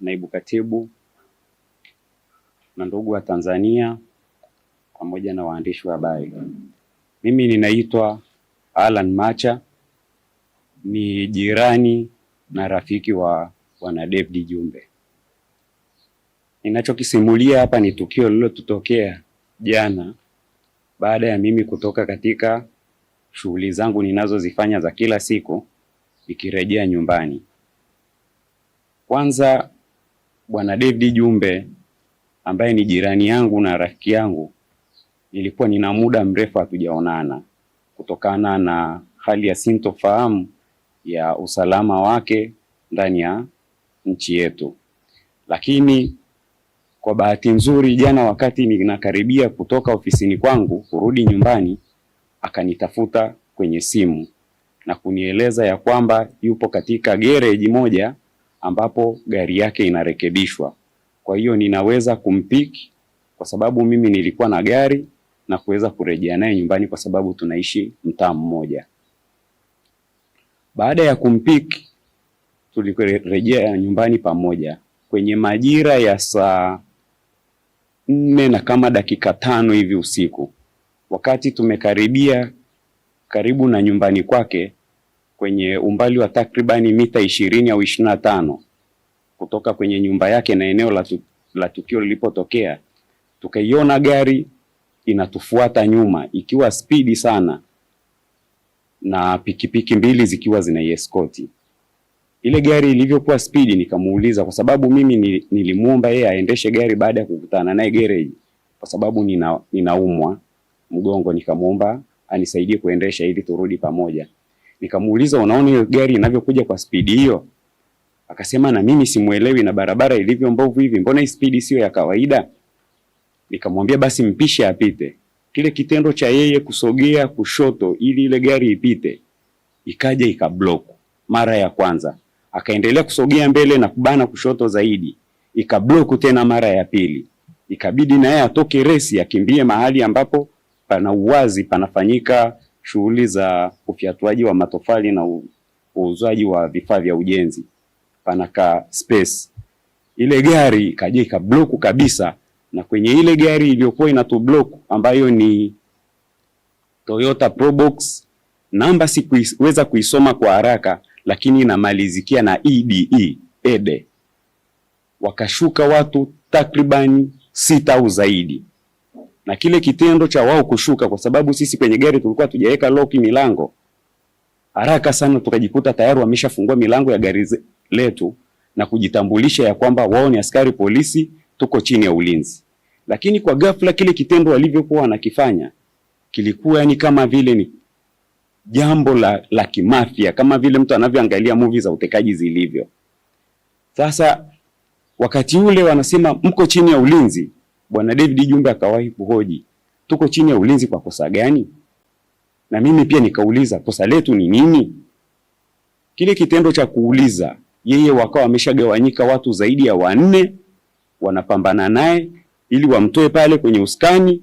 naibu katibu na ndugu wa Tanzania pamoja na waandishi wa habari. Mimi ninaitwa Alan Macha, ni jirani na rafiki wa Bwana David Jumbe. Ninachokisimulia hapa ni tukio lililotokea jana baada ya mimi kutoka katika shughuli zangu ninazozifanya za kila siku nikirejea nyumbani. Kwanza, Bwana David Jumbe ambaye ni jirani yangu na rafiki yangu, nilikuwa nina muda mrefu hatujaonana kutokana na hali ya sintofahamu ya usalama wake ndani ya nchi yetu. Lakini kwa bahati nzuri, jana wakati ninakaribia kutoka ofisini kwangu kurudi nyumbani, akanitafuta kwenye simu na kunieleza ya kwamba yupo katika gereji moja ambapo gari yake inarekebishwa. Kwa hiyo ninaweza kumpiki kwa sababu mimi nilikuwa na gari na kuweza kurejea naye nyumbani kwa sababu tunaishi mtaa mmoja. Baada ya kumpiki, tulirejea nyumbani pamoja kwenye majira ya saa 4 na kama dakika 5 hivi usiku. Wakati tumekaribia karibu na nyumbani kwake kwenye umbali wa takribani mita 20 au 25 kutoka kwenye nyumba yake na eneo la tukio lilipotokea, tukaiona gari inatufuata nyuma ikiwa spidi sana na pikipiki mbili zikiwa zinaieskoti. Ile gari ilivyokuwa spidi, nikamuuliza kwa sababu mimi nilimuomba yeye aendeshe gari baada ya kukutana naye garage, kwa sababu ninaumwa mgongo, nikamuomba anisaidie kuendesha ili turudi pamoja. Nikamuuliza, unaona hiyo gari inavyokuja kwa spidi hiyo? Akasema na mimi simuelewi, na barabara ilivyo mbovu hivi, mbona hii spidi sio ya kawaida? Nikamwambia basi mpishe apite. Kile kitendo cha yeye kusogea kushoto ili ile gari ipite, ikaja ikablock mara ya kwanza. Akaendelea kusogea mbele na kubana kushoto zaidi, ikablock tena mara ya pili. Ikabidi na yeye atoke resi akimbie mahali ambapo pana uwazi, panafanyika shughuli za ufyatuaji wa matofali na uuzaji wa vifaa vya ujenzi, panaka space. Ile gari ikaja ikablock kabisa, na kwenye ile gari iliyokuwa inatublock ambayo ni Toyota Probox, namba sikuweza kuisoma kwa haraka, lakini inamalizikia na EDE. Wakashuka watu takribani 6 au zaidi. Na kile kitendo cha wao kushuka, kwa sababu sisi kwenye gari tulikuwa tujaweka lock milango, haraka sana tukajikuta tayari wameshafungua milango ya gari letu na kujitambulisha ya kwamba wao ni askari polisi, tuko chini ya ulinzi. Lakini kwa ghafla kile kitendo walivyokuwa wanakifanya kilikuwa yani kama vile ni jambo la kimafia, kama vile mtu anavyoangalia movie za utekaji zilivyo. Sasa wakati ule wanasema mko chini ya ulinzi, Bwana David Jumbe akawahi kuhoji, tuko chini ya ulinzi kwa kosa gani? Na mimi pia nikauliza kosa letu ni nini? Kile kitendo cha kuuliza, yeye wakawa wameshagawanyika watu zaidi ya 4 wanapambana naye ili wamtoe pale kwenye uskani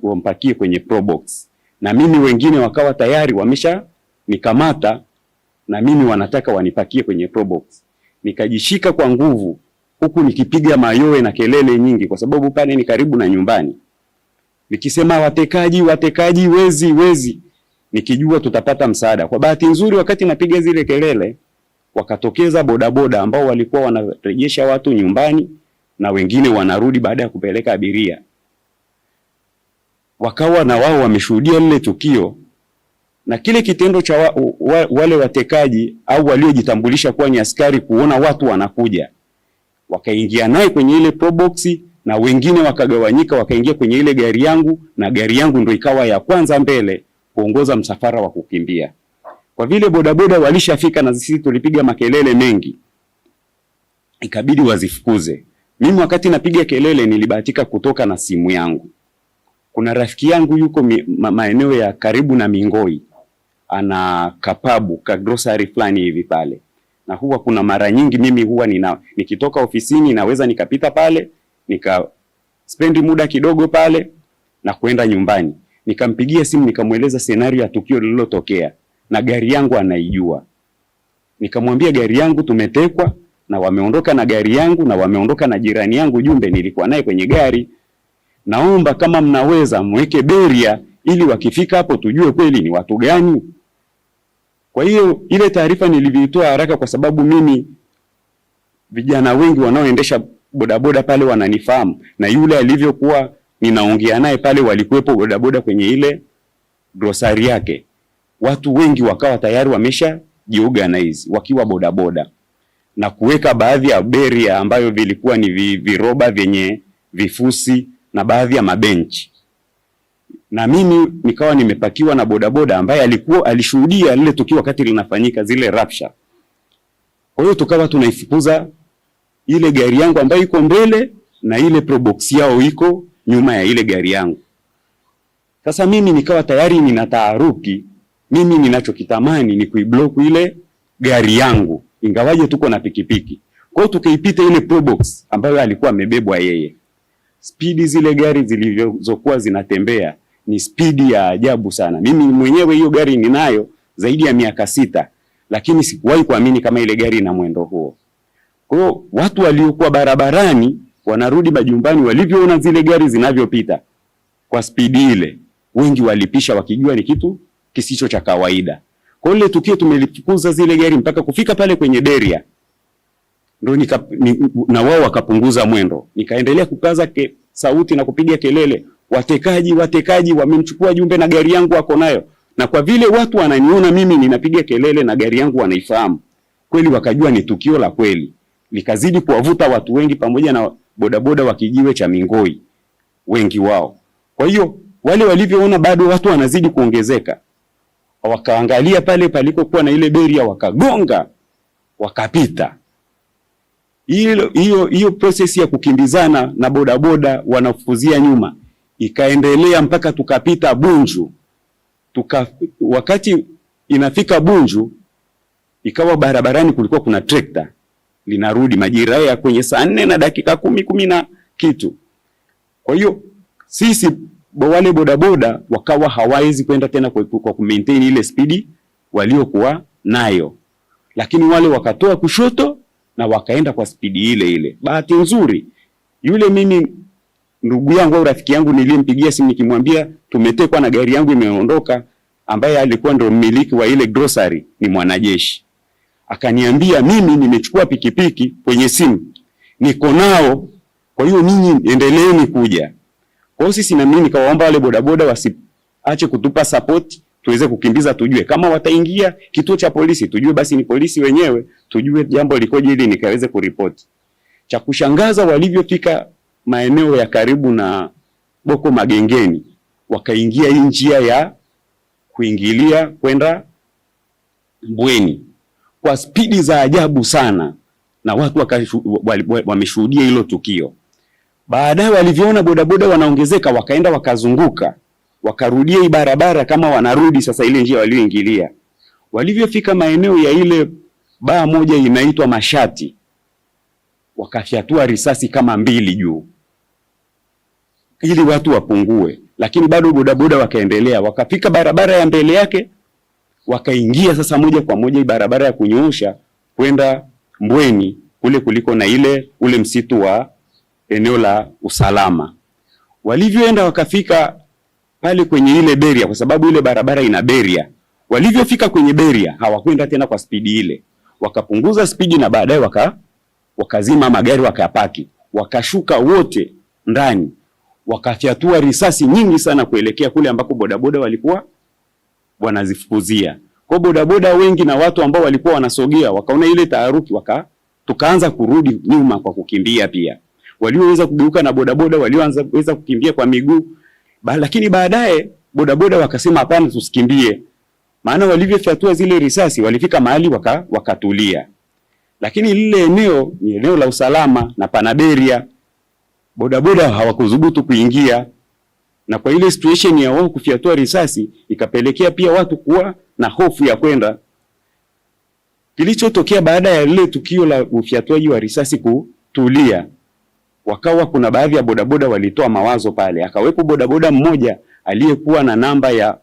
wampakie kwenye Probox. Na mimi wengine wakawa tayari wamesha nikamata na mimi wanataka wanipakie kwenye Probox. Nikajishika kwa nguvu huku nikipiga mayowe na kelele nyingi kwa sababu pale ni karibu na nyumbani. Nikisema watekaji, wezi, nikijua tutapata msaada. Kwa bahati nzuri wakati napiga zile kelele, wakatokeza bodaboda ambao walikuwa wanarejesha watu nyumbani na wengine wanarudi baada ya kupeleka abiria. Wakawa na wao wameshuhudia lile tukio, na kile kitendo cha wale watekaji au waliojitambulisha kuwa ni askari kuona watu wanakuja, wakaingia naye kwenye ile Probox na wengine wakagawanyika wakaingia kwenye ile gari yangu, na gari yangu ndio ikawa ya kwanza mbele kuongoza msafara wa kukimbia. Kwa vile bodaboda walishafika na sisi tulipiga makelele mengi, ikabidi wazifukuze. Mimi wakati napiga kelele nilibahatika kutoka na simu yangu. Kuna rafiki yangu yuko maeneo ya karibu na Mingoi, ana kapabu ka grocery fulani hivi pale, na huwa kuna mara nyingi mimi huwa nikitoka ofisini naweza nikapita pale spendi muda kidogo pale na kwenda nyumbani. Nikampigia simu nikamweleza scenario ya tukio lililotokea na gari yangu anaijua. Nikamwambia gari yangu tumetekwa na wameondoka na gari yangu na wameondoka na jirani yangu Jumbe, nilikuwa naye kwenye gari. Naomba kama mnaweza mweke beria ili wakifika hapo tujue kweli ni watu gani. Kwa hiyo ile taarifa nilivitoa haraka, kwa sababu mimi vijana wengi wanaoendesha bodaboda pale wananifahamu, na yule alivyokuwa ninaongea naye pale walikuwepo bodaboda kwenye ile grocery yake. Watu wengi wakawa tayari wamesha jiorganize wakiwa bodaboda na kuweka baadhi ya beria ambayo vilikuwa ni viroba vyenye vifusi na baadhi ya mabenchi. Na mimi nikawa nimepakiwa na bodaboda ambaye alishuhudia lile tukio wakati linafanyika, zile rapsha. Kwa hiyo tukawa tunaifukuza ile gari yangu ambayo iko mbele na ile probox yao iko nyuma ya ile gari yangu. Sasa mimi nikawa tayari nina taharuki. Mimi ninachokitamani ni kuiblock ile gari yangu, ingawaje tuko na pikipiki. Kwa hiyo tukaipita ile probox ambayo alikuwa amebebwa yeye. Spidi zile gari zilizokuwa zinatembea ni spidi ya ajabu sana. Mimi mwenyewe hiyo gari ninayo zaidi ya miaka 6, lakini sikuwahi kuamini kama ile gari ina mwendo huo. Kwa hiyo watu waliokuwa barabarani wanarudi majumbani, walivyoona zile gari zinavyopita kwa spidi ile, wengi walipisha wakijua ni kitu kisicho cha kawaida. Kwa hiyo ile tukio tumelifukuza zile gari mpaka kufika pale kwenye beria. Ndio na wao wakapunguza mwendo. Nikaendelea kukaza sauti na kupiga kelele, watekaji wamemchukua Jumbe na gari yangu wako nayo. Na kwa vile watu wananiona mimi ninapiga kelele na gari yangu wanaifahamu, kweli wakajua ni tukio la kweli. Likazidi kuwavuta watu wengi pamoja na bodaboda wa Kijiwe cha Mingoi, wengi wao. Kwa hiyo wale walivyoona bado watu wanazidi kuongezeka, wakaangalia pale palikokuwa na ile beria, wakagonga, wakapita. Hiyo process ya kukimbizana na bodaboda wanafuzia nyuma ikaendelea mpaka tukapita Bunju. Wakati inafika Bunju, ikawa barabarani kulikuwa kuna trekta linarudi majira ya kwenye saa 4 na dakika 10 na kitu. Kwa hiyo sisi wale bodaboda wakawa hawawezi kwenda tena kwa kumaintain ile spidi waliokuwa nayo, lakini wale wakatoa kushoto na wakaenda kwa spidi ile ile. Bahati nzuri yule mimi ndugu yangu au rafiki yangu nilimpigia simu nikimwambia tumetekwa na gari yangu imeondoka, ambaye alikuwa ndo mmiliki wa ile grocery ni mwanajeshi. Akaniambia mimi nimechukua pikipiki kwenye simu, niko nao, kwa hiyo ninyi endeleeni kuja. Kwa hiyo sisi na mimi nikawaomba wale bodaboda wasiache kutupa support, tuweze kukimbiza, tujue kama wataingia kituo cha polisi tujue basi ni polisi wenyewe, tujue jambo likoje ili nikaweze kuripoti. Cha kushangaza walivyofika maeneo ya karibu na Boko Magengeni, wakaingia hii njia ya kuingilia kwenda Mbweni kwa spidi za ajabu sana, na watu wameshuhudia hilo tukio. Baadaye walivyoona bodaboda wanaongezeka, wakaenda wakazunguka, wakarudia hii barabara kama wanarudi sasa ile njia walioingilia. Walivyofika maeneo ya ile baa moja inaitwa Mashati, wakafyatua risasi kama 2 juu ili watu wapungue, lakini bado bodaboda wakaendelea. Wakafika barabara ya mbele yake, wakaingia sasa moja kwa moja hii barabara ya kunyoosha kwenda Mbweni kule kuliko na ule msitu wa eneo la usalama. Walivyoenda wakafika pale kwenye ile beria, kwa sababu ile barabara ina beria. Walivyofika kwenye beria hawakwenda tena kwa spidi ile, wakapunguza spidi na baadaye wakazima magari wakapaki, wakashuka wote ndani, wakafyatua risasi nyingi sana kuelekea kule ambako bodaboda walikuwa wanazifukuzia. Kwa bodaboda wengi na watu ambao walikuwa wanasogea wakaona ile taharuki, tukaanza kurudi nyuma kwa kukimbia pia. Walioweza kugeuka na bodaboda walioweza kukimbia kwa miguu. Lakini baadaye bodaboda wakasema hapana, tusikimbie. Maana walivyofyatua zile risasi walifika mahali wakatulia. Lakini lile eneo ni eneo la usalama na pana beria. Bodaboda hawakudhubutu kuingia, na kwa ile situation ya wao kufyatua risasi ikapelekea pia watu kuwa na hofu ya kwenda. Kilichotokea baada ya lile tukio la ufyatuaji wa risasi kutulia, wakawa kuna baadhi ya bodaboda walitoa mawazo pale. Akawepo bodaboda mmoja aliyekuwa na namba ya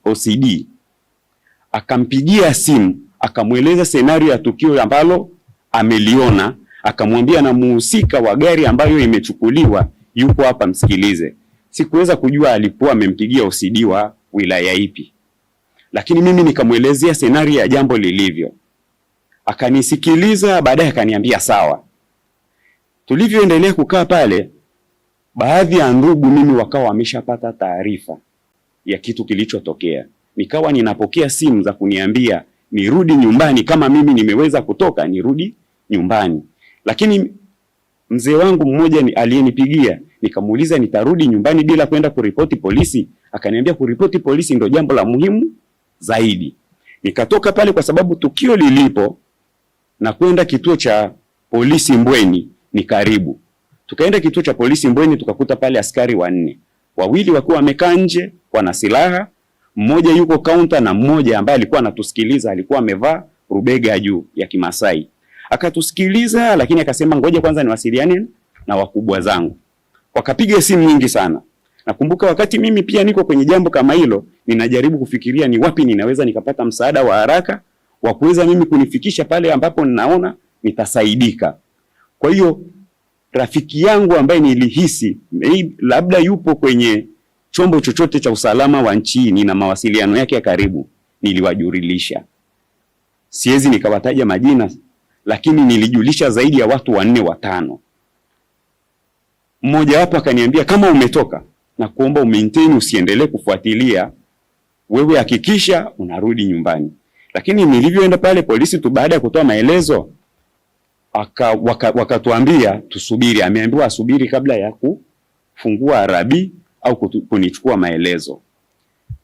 OCD, akampigia simu akamweleza scenario ya tukio ambalo ameliona, akamwambia na muhusika wa gari ambayo imechukuliwa yupo hapa, msikilize. Sikuweza kujua alikuwa amempigia OCD wa wilaya ipi, lakini mimi nikamwelezea scenario ya jambo lilivyo. Akanisikiliza, baadaye akaniambia sawa. Tulivyoendelea kukaa pale, baadhi ya ndugu mimi wakawa wameshapata taarifa ya kitu kilichotokea. Nikawa ninapokea simu za kuniambia nirudi nyumbani, kama mimi nimeweza kutoka nirudi nyumbani. Lakini mzee wangu mmoja aliyenipigia, nikamuuliza nitarudi nyumbani bila kwenda kuripoti polisi? Akaniambia kuripoti polisi ndio jambo la muhimu zaidi. Nikatoka pale kwa sababu tukio lilipo na kwenda kituo cha polisi Mbweni ni karibu. Tukaenda kituo cha polisi Mbweni, tukakuta pale askari 4. Wawili wakiwa wamekaa nje wana silaha, mmoja yuko counter na mmoja ambaye alikuwa anatusikiliza alikuwa amevaa rubega juu ya Kimasai. Akatusikiliza, lakini akasema ngoja kwanza niwasiliane na wakubwa zangu. Wakapiga simu nyingi sana. Nakumbuka wakati mimi pia niko kwenye jambo kama hilo, ninajaribu kufikiria ni wapi ninaweza nikapata msaada wa haraka wa kuweza mimi kunifikisha pale ambapo ninaona nitasaidika. Kwa hiyo rafiki yangu ambaye nilihisi labda yupo kwenye chombo chochote cha usalama wa nchi, nina mawasiliano yake ya karibu, niliwajulisha. Siwezi nikawataja majina, lakini nilijulisha zaidi ya watu 4 5. Mmoja wapo akaniambia kama umetoka na kuomba umaintain, usiendelee kufuatilia, wewe hakikisha unarudi nyumbani. Lakini nilivyoenda pale polisi tu, baada ya kutoa maelezo wakatuambia tusubiri. Ameambiwa asubiri kabla ya kufungua arabi au kunichukua maelezo.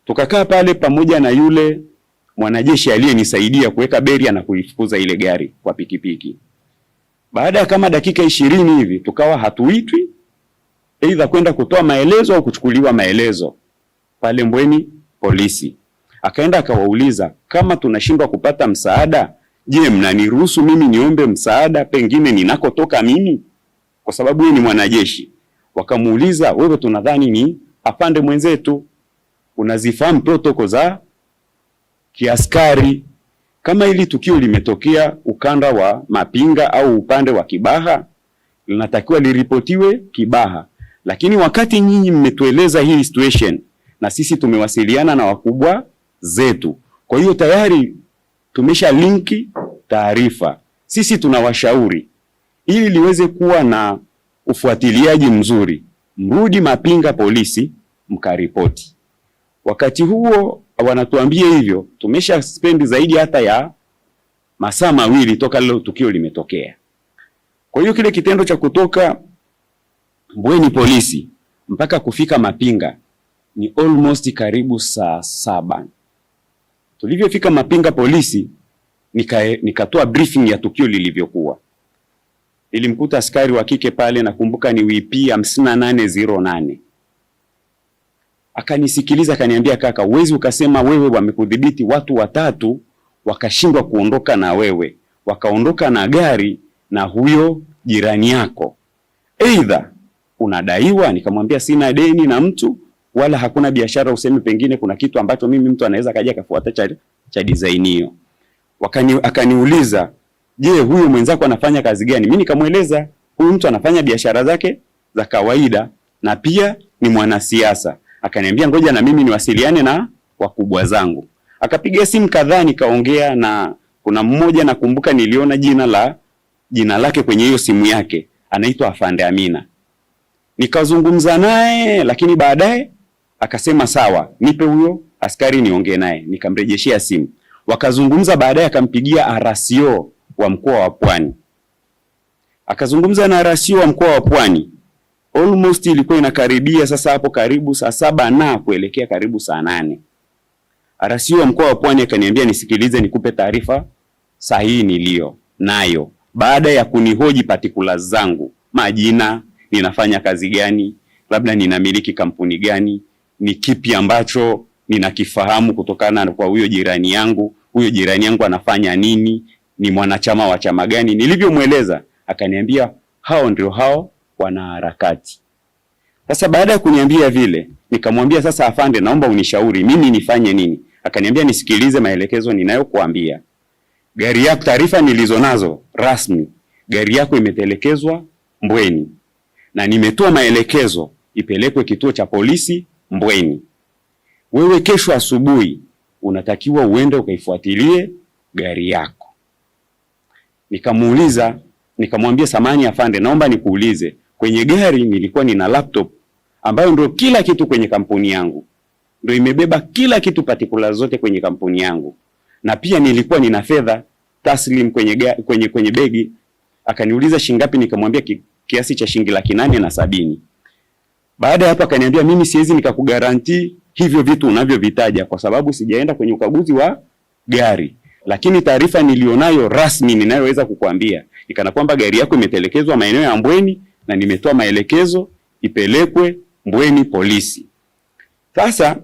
Tukakaa pale pamoja na yule mwanajeshi aliyenisaidia kuweka beria na kuifukuza ile gari kwa pikipiki. Baada ya kama dakika 20 hivi tukawa hatuitwi aidha kwenda kutoa maelezo au kuchukuliwa maelezo pale Mbweni polisi. Akaenda akawauliza kama tunashindwa kupata msaada, je, mnaniruhusu mimi niombe msaada pengine ninakotoka mimi, kwa sababu yeye ni mwanajeshi. Wakamuuliza, wewe tunadhani ni afande mwenzetu, unazifahamu protocol za kiaskari, kama hili tukio limetokea ukanda wa Mapinga au upande wa Kibaha linatakiwa liripotiwe Kibaha, lakini wakati nyinyi mmetueleza hii situation na sisi tumewasiliana na wakubwa zetu, kwa hiyo tayari tumesha linki taarifa. Sisi tunawashauri ili liweze kuwa na ufuatiliaji mzuri, mrudi Mapinga polisi mkaripoti. Wakati huo wanatuambia hivyo, tumesha spend zaidi hata ya masaa 2 toka leo tukio limetokea. Kwa hiyo kile kitendo cha kutoka Mbweni polisi mpaka kufika Mapinga ni almost karibu saa 7. Tulivyofika Mapinga polisi nikatoa briefing ya tukio lilivyokuwa. Nilimkuta askari wa kike pale, nakumbuka ni WP 5808. Akanisikiliza akaniambia, kaka, uwezi ukasema wewe wamekudhibiti watu 3 wakashindwa kuondoka na wewe, wakaondoka na gari na huyo jirani yako, aidha unadaiwa. Nikamwambia sina deni na mtu wala hakuna biashara, useme pengine kuna kitu ambacho mimi mtu anaweza kaja kafuata cha design hiyo. Akaniuliza, je, huyu mwenzako anafanya kazi gani? Mimi nikamweleza huyu mtu anafanya biashara zake za kawaida na pia ni mwanasiasa. Akaniambia ngoja na mimi niwasiliane na wakubwa zangu. Akapiga simu kadhaa, nikaongea na kuna mmoja nakumbuka niliona jina lake kwenye hiyo simu yake, anaitwa Afande Amina. Nikazungumza naye, lakini baadaye akasema sawa, nipe huyo askari niongee naye. Nikamrejeshia simu. Wakazungumza, baadaye akampigia RCO wa mkoa wa Pwani. Akazungumza na RCO wa mkoa wa Pwani. Almost ilikuwa inakaribia sasa hapo karibu saa 7 na kuelekea karibu saa 8. RCO wa mkoa wa Pwani akaniambia nisikilize nikupe taarifa sahihi nilio nayo, baada ya kunihoji particulars zangu, majina, ninafanya kazi gani, labda ninamiliki kampuni gani, ni kipi ambacho ninakifahamu kutokana kwa huyo jirani yangu, anafanya nini, ni mwanachama wa chama gani. Nilivyomweleza akaniambia hao ndio hao wanaharakati. Sasa baada ya kuniambia vile, nikamwambia sasa afande, naomba unishauri mimi nifanye nini. Akaniambia nisikilize maelekezo ninayokuambia. gari yako, taarifa nilizonazo rasmi, gari yako imetelekezwa Mbweni na nimetoa maelekezo ipelekwe kituo cha polisi Mbweni. Wewe kesho asubuhi unatakiwa uende ukaifuatilie gari yako. Nikamuuliza, nikamwambia samani afande, naomba nikuulize, kwenye gari nilikuwa nina laptop ambayo ndio kila kitu kwenye kampuni yangu, ndio imebeba kila kitu, particulars zote kwenye kampuni yangu, na pia nilikuwa nina fedha taslim kwenye begi. Akaniuliza shingapi, nikamwambia kiasi cha shilingi 870. Baada ya hapo akaniambia mimi siwezi nikakugaranti hivyo vitu unavyovitaja kwa sababu sijaenda kwenye ukaguzi wa gari, lakini taarifa nilionayo rasmi ninayoweza kukuambia ikana kwamba gari yako imetelekezwa maeneo ya Mbweni na nimetoa maelekezo ipelekwe Mbweni polisi. Sasa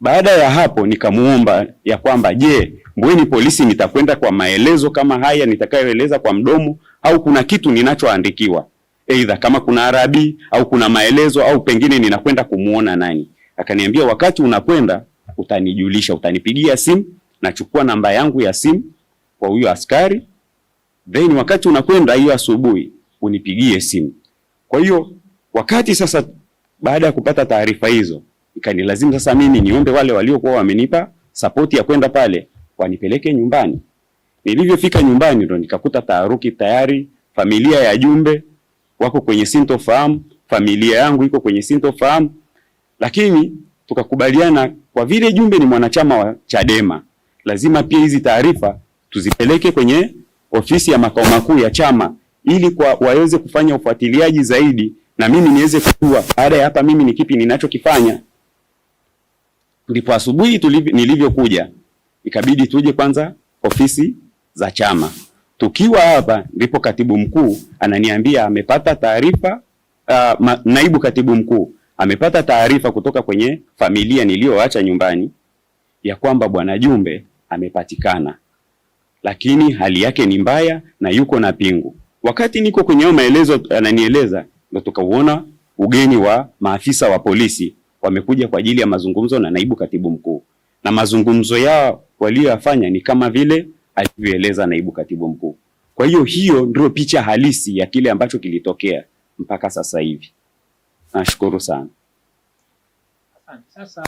baada ya hapo nikamuomba ya kwamba je, Mbweni polisi nitakwenda kwa maelezo kama haya nitakayoeleza kwa mdomo au kuna kitu ninachoandikiwa, aidha kama kuna arabi au kuna maelezo au pengine ninakwenda kumuona nani. Akaniambia wakati unakwenda utanijulisha, utanipigia simu, nachukua namba yangu ya simu kwa huyo askari, then wakati unakwenda hiyo asubuhi unipigie simu. Kwa hiyo wakati sasa baada ya kupata taarifa hizo ikanilazimu sasa mimi niombe wale waliokuwa wamenipa support ya kwenda pale wanipeleke nyumbani. Nilivyofika nyumbani ndo nikakuta taharuki tayari, familia ya Jumbe wako kwenye sintofahamu, familia yangu iko kwenye sintofahamu, lakini tukakubaliana kwa vile Jumbe ni mwanachama wa Chadema, lazima pia hizi taarifa tuzipeleke kwenye ofisi ya makao makuu ya chama ili kwa waweze kufanya ufuatiliaji zaidi na mimi niweze kujua baada ya hapa mimi ni kipi ninachokifanya. Ndipo asubuhi nilivyokuja ikabidi tuje kwanza ofisi za chama. Tukiwa hapa ndipo katibu mkuu ananiambia amepata taarifa, naibu katibu mkuu amepata taarifa kutoka kwenye familia niliyoacha nyumbani ya kwamba bwana Jumbe amepatikana, lakini hali yake ni mbaya na yuko na pingu. Wakati niko kwenye maelezo ananieleza, ndo tukauona ugeni wa maafisa wa polisi wamekuja kwa ajili ya mazungumzo na naibu katibu mkuu, na mazungumzo yao waliyofanya ni kama vile alivyoeleza naibu katibu mkuu. Kwa hiyo hiyo ndio picha halisi ya kile ambacho kilitokea mpaka sasa hivi. Nashukuru sana. Sasa